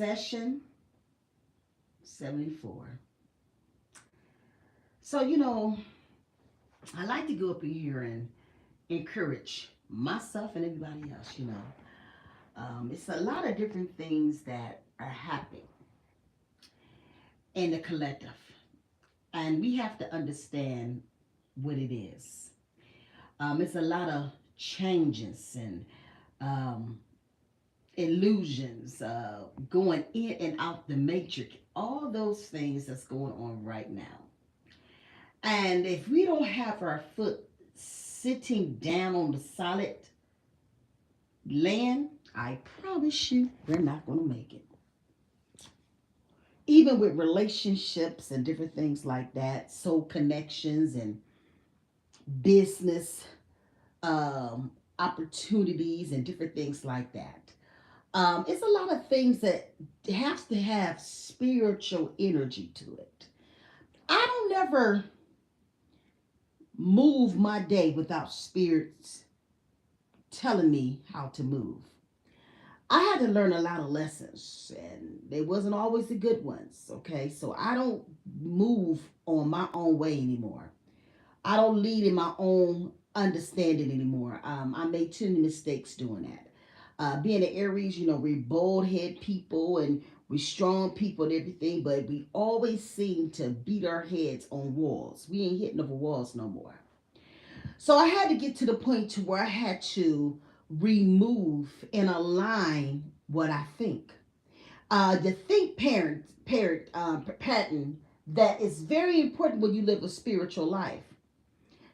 session 74. So, I like to go up in here and encourage myself and everybody else, It's a lot of different things that are happening in the collective. And we have to understand what it is. It's a lot of changes and um, illusions, going in and out the matrix, all those things that's going on right now. And if we don't have our foot sitting down on the solid land, I promise you we're not going to make it. Even with relationships and different things like that, soul connections and business opportunities and different things like that. It's a lot of things that has to have spiritual energy to it. I don't never move my day without spirits telling me how to move. I had to learn a lot of lessons, and they wasn't always the good ones. Okay, so I don't move on my own way anymore. I don't lead in my own understanding anymore. I made too many mistakes doing that. Being an Aries, we bold head people and we strong people and everything, but we always seem to beat our heads on walls. We ain't hitting over walls no more. So I had to get to the point to where I had to remove and align what I think. The think pattern that is very important when you live a spiritual life.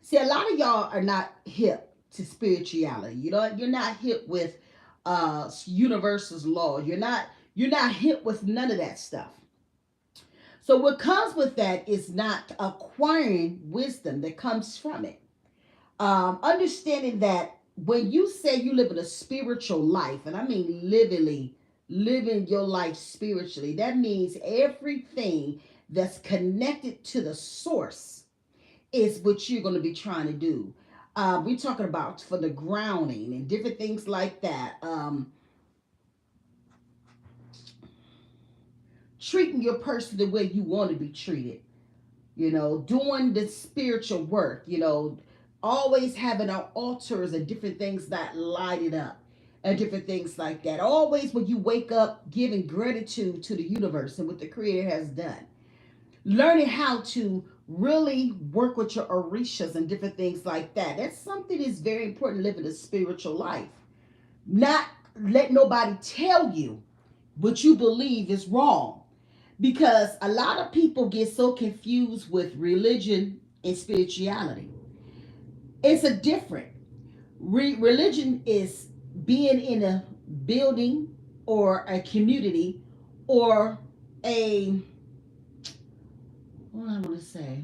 See, a lot of y'all are not hip to spirituality. You're not hip with universal's law. You're not hip with none of that stuff. So what comes with that is not acquiring wisdom that comes from it. Understanding that when you say you live in a spiritual life, and I mean literally living your life spiritually, that means everything that's connected to the source is what you're going to be trying to do. We're talking about for the grounding and different things like that. Treating your person the way you want to be treated. Doing the spiritual work. Always having our altars and different things that light it up and different things like that. Always when you wake up, giving gratitude to the universe and what the Creator has done. Learning how to really work with your orishas and different things like that. That's something that's very important living a spiritual life. Not let nobody tell you what you believe is wrong. Because a lot of people get so confused with religion and spirituality. It's a different. Religion is being in a building or a community or a, what I want to say,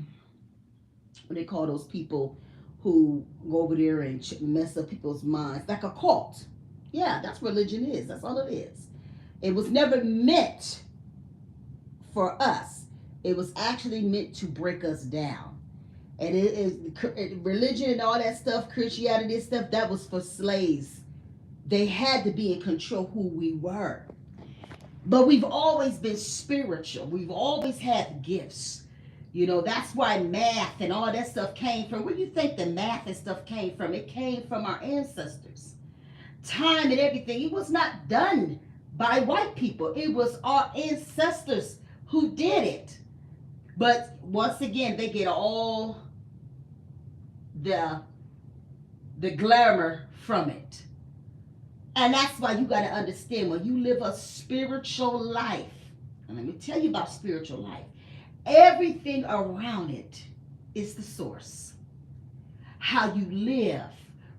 what they call those people who go over there and mess up people's minds, like a cult. Yeah, that's what religion is. That's all it is. It was never meant for us. It was actually meant to break us down. And it is religion and all that stuff, Christianity and stuff, that was for slaves. They had to be in control who we were. But we've always been spiritual. We've always had gifts. That's why math and all that stuff came from. Where do you think the math and stuff came from? It came from our ancestors. Time and everything. It was not done by white people. It was our ancestors who did it. But once again, they get all the glamour from it. And that's why you got to understand when you live a spiritual life. And let me tell you about spiritual life. Everything around it is the source. How you live,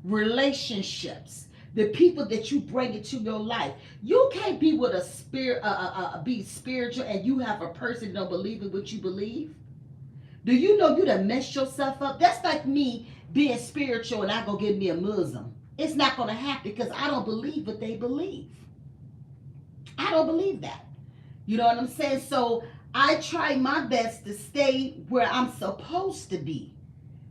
relationships, the people that you bring into your life. You can't be with a spirit, be spiritual, and you have a person that don't believe in what you believe. Do you know you done messed yourself up? That's like me being spiritual and I go get me a Muslim. It's not going to happen because I don't believe what they believe. I don't believe that. You know what I'm saying? So I try my best to stay where I'm supposed to be.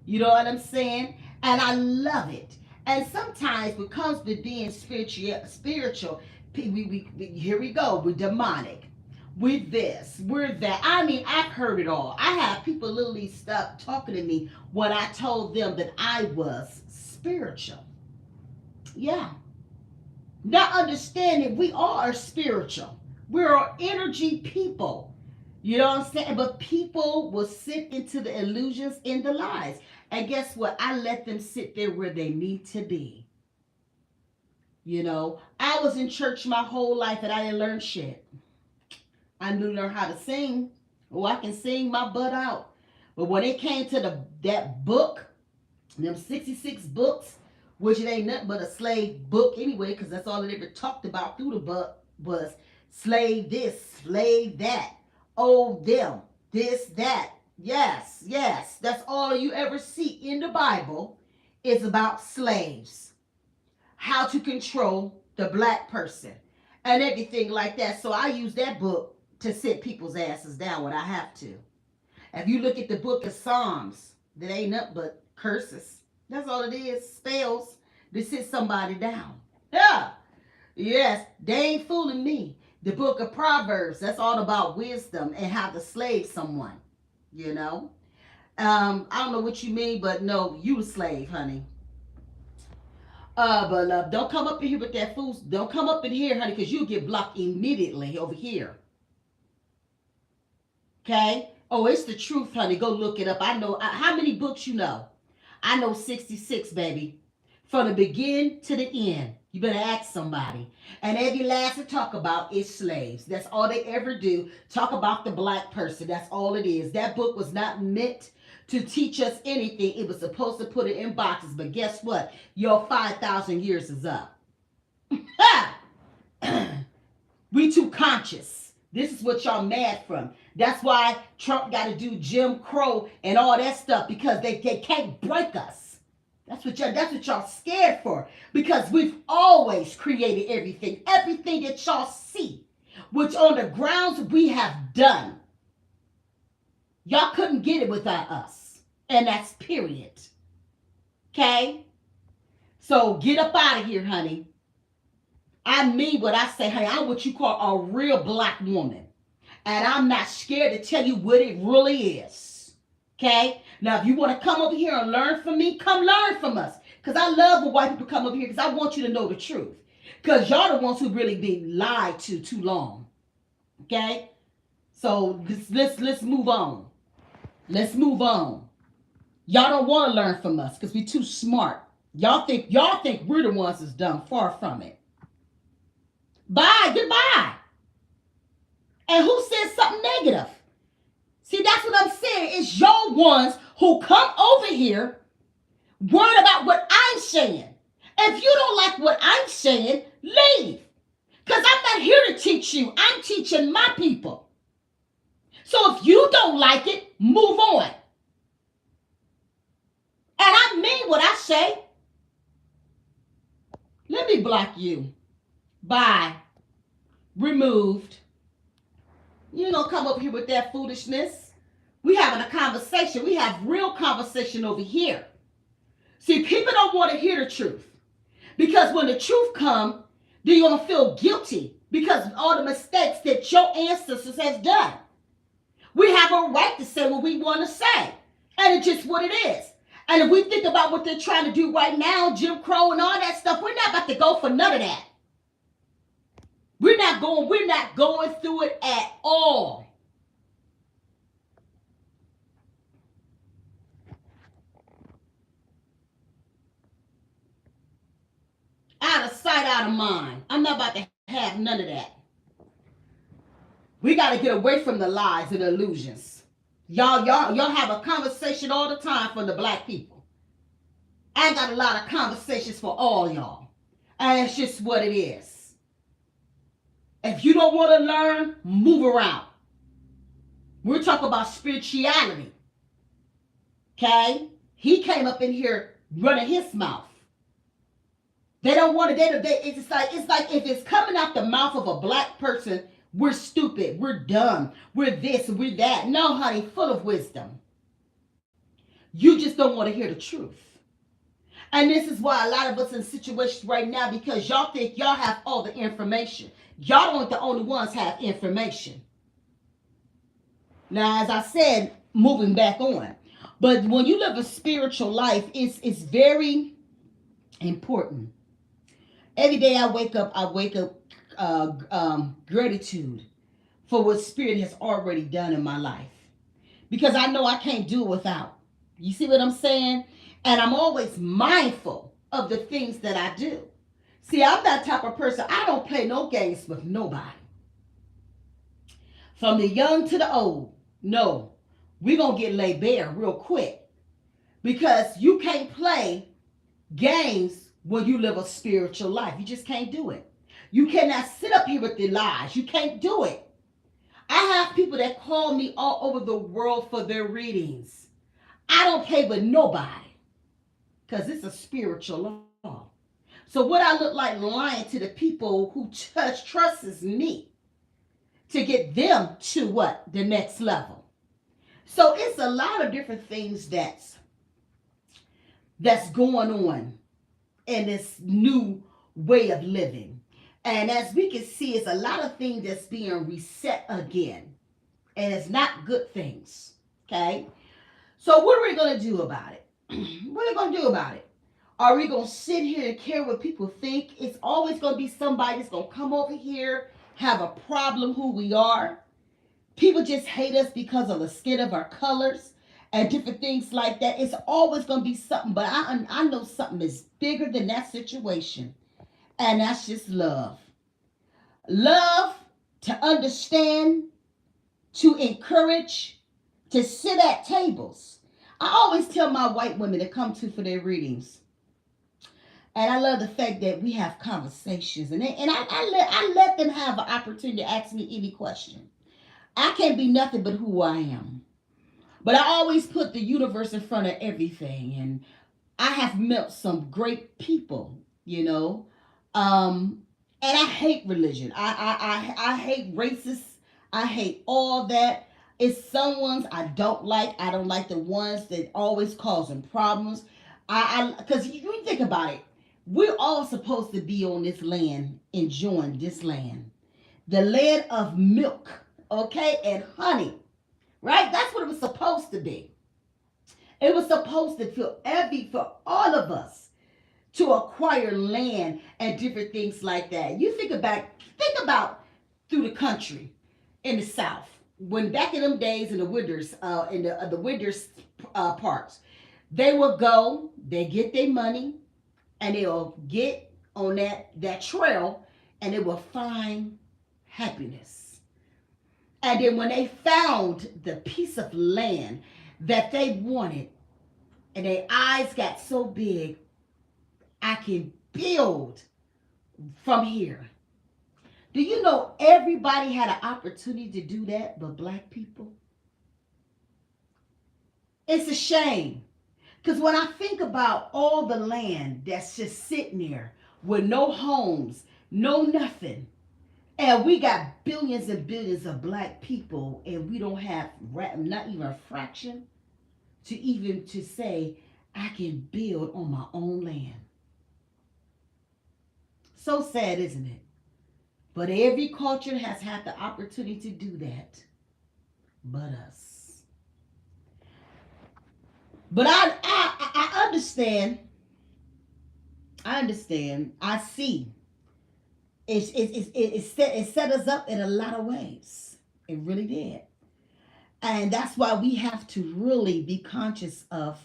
You know what I'm saying? And I love it. And sometimes when it comes to being spiritual, Here we go. We're demonic. We're this. We're that. I mean, I've heard it all. I have people literally stop talking to me when I told them that I was spiritual. Yeah. Not understanding we are spiritual. We're energy people. You know what I'm saying? But people will sit into the illusions and the lies. And guess what? I let them sit there where they need to be. You know, I was in church my whole life and I didn't learn shit. I knew learn how to sing. Oh, I can sing my butt out. But when it came to that book, them 66 books, which it ain't nothing but a slave book anyway, because that's all it ever talked about through the book was slave this, slave that, oh them, this, that. Yes, yes. That's all you ever see in the Bible is about slaves. How to control the black person and everything like that. So I use that book to sit people's asses down when I have to. If you look at the book of Psalms, that ain't nothing but curses. That's all it is. Spells to sit somebody down. Yeah. Yes, they ain't fooling me. The book of Proverbs, that's all about wisdom and how to slave someone. You know? I don't know what you mean, but no, you a slave, honey. But don't come up in here with that fool. Don't come up in here, honey, because you'll get blocked immediately over here. Okay? Oh, it's the truth, honey. Go look it up. I know. How many books you know? I know 66, baby. From the beginning to the end. You better ask somebody. And every last to talk about is slaves. That's all they ever do. Talk about the black person. That's all it is. That book was not meant to teach us anything. It was supposed to put it in boxes. But guess what? Your 5,000 years is up. We too conscious. This is what y'all mad from. That's why Trump got to do Jim Crow and all that stuff because they can't break us. That's what y'all scared for. Because we've always created everything. Everything that y'all see. Which on the grounds we have done. Y'all couldn't get it without us. And that's period. Okay? So get up out of here, honey. I mean what I say, honey. I'm what you call a real black woman. And I'm not scared to tell you what it really is. Okay? Now, if you want to come over here and learn from me, come learn from us. Because I love when white people come over here because I want you to know the truth. Because y'all the ones who really been lied to too long. Okay? So let's move on. Let's move on. Y'all don't want to learn from us because we're too smart. Y'all think we're the ones that's dumb. Far from it. Bye. Goodbye. And who said something negative? See, that's what I'm saying. It's your ones who come over here worried about what I'm saying. If you don't like what I'm saying, leave. Because I'm not here to teach you. I'm teaching my people. So if you don't like it, move on. And I mean what I say. Let me block you. Bye. Removed. You don't come up here with that foolishness. We having a conversation. We have real conversation over here. See, people don't want to hear the truth. Because when the truth comes, then you're going to feel guilty because of all the mistakes that your ancestors has done. We have a right to say what we want to say. And it's just what it is. And if we think about what they're trying to do right now, Jim Crow and all that stuff, we're not about to go for none of that. We're not going through it at all. Out of sight, out of mind. I'm not about to have none of that. We got to get away from the lies and the illusions. Y'all have a conversation all the time for the black people. I got a lot of conversations for all y'all. And it's just what it is. If you don't want to learn, move around. We're talking about spirituality. Okay? He came up in here running his mouth. They don't want to, it's like if it's coming out the mouth of a black person, we're stupid, we're dumb, we're this, we're that. No, honey, full of wisdom. You just don't want to hear the truth. And this is why a lot of us in situations right now, because y'all think y'all have all the information. Y'all aren't the only ones have information. Now, as I said, moving back on. But when you live a spiritual life, it's very important. Every day I wake up gratitude for what Spirit has already done in my life. Because I know I can't do it without. You see what I'm saying? And I'm always mindful of the things that I do. See, I'm that type of person. I don't play no games with nobody. From the young to the old. No. We're going to get laid bare real quick. Because you can't play games when you live a spiritual life. You just can't do it. You cannot sit up here with the lies. You can't do it. I have people that call me all over the world for their readings. I don't play with nobody because it's a spiritual law. So what I look like lying to the people who trusts me to get them to what? The next level. So it's a lot of different things that's going on in this new way of living. And as we can see, it's a lot of things that's being reset again. And it's not good things. Okay? So what are we going to do about it? What are we going to do about it? Are we going to sit here and care what people think? It's always going to be somebody that's going to come over here, have a problem who we are. People just hate us because of the skin of our colors and different things like that. It's always going to be something. But I know something is bigger than that situation. And that's just love. Love to understand, to encourage, to sit at tables. I always tell my white women to come to for their readings. And I love the fact that we have conversations. And I let them have an opportunity to ask me any question. I can't be nothing but who I am. But I always put the universe in front of everything. And I have met some great people, you know. And I hate religion. I hate racists. I hate all that. It's some ones I don't like. I don't like the ones that always causing problems. Because you think about it, we're all supposed to be on this land, enjoying this land, the land of milk, okay, and honey, right? That's what it was supposed to be. It was supposed to feel heavy for all of us to acquire land and different things like that. You think about through the country in the South when back in them days in the winters, in the winters parts, they would go, they get their money, and they'll get on that trail, and they will find happiness. And then when they found the piece of land that they wanted, and their eyes got so big, I can build from here. Do you know everybody had an opportunity to do that but black people? It's a shame. Because when I think about all the land that's just sitting there with no homes, no nothing, and we got billions and billions of black people and we don't have not even a fraction to say I can build on my own land. So sad, isn't it? But every culture has had the opportunity to do that, but us. But I understand. I understand. I see. It set us up in a lot of ways. It really did. And that's why we have to really be conscious of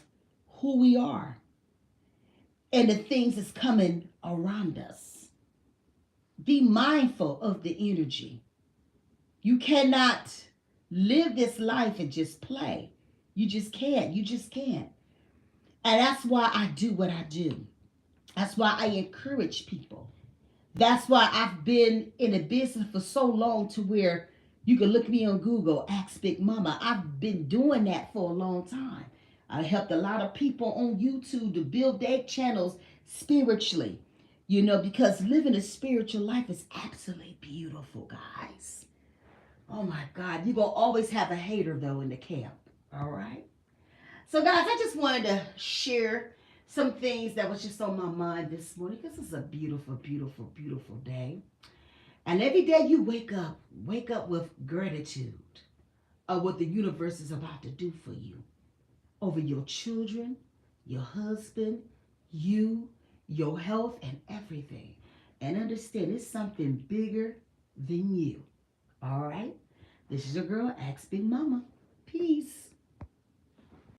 who we are and the things that's coming around us. Be mindful of the energy. You cannot live this life and just play. You just can't. You just can't. And that's why I do what I do. That's why I encourage people. That's why I've been in the business for so long to where you can look me on Google, ask Big Mama. I've been doing that for a long time. I helped a lot of people on YouTube to build their channels spiritually. You know, because living a spiritual life is absolutely beautiful, guys. Oh my God. You're going to always have a hater, though, in the camp. All right? So, guys, I just wanted to share some things that was just on my mind this morning because it's a beautiful, beautiful, beautiful day. And every day you wake up with gratitude of what the universe is about to do for you over your children, your husband, you, your health, and everything. And understand it's something bigger than you. All right? This is your girl, Ask Big Mama. Peace.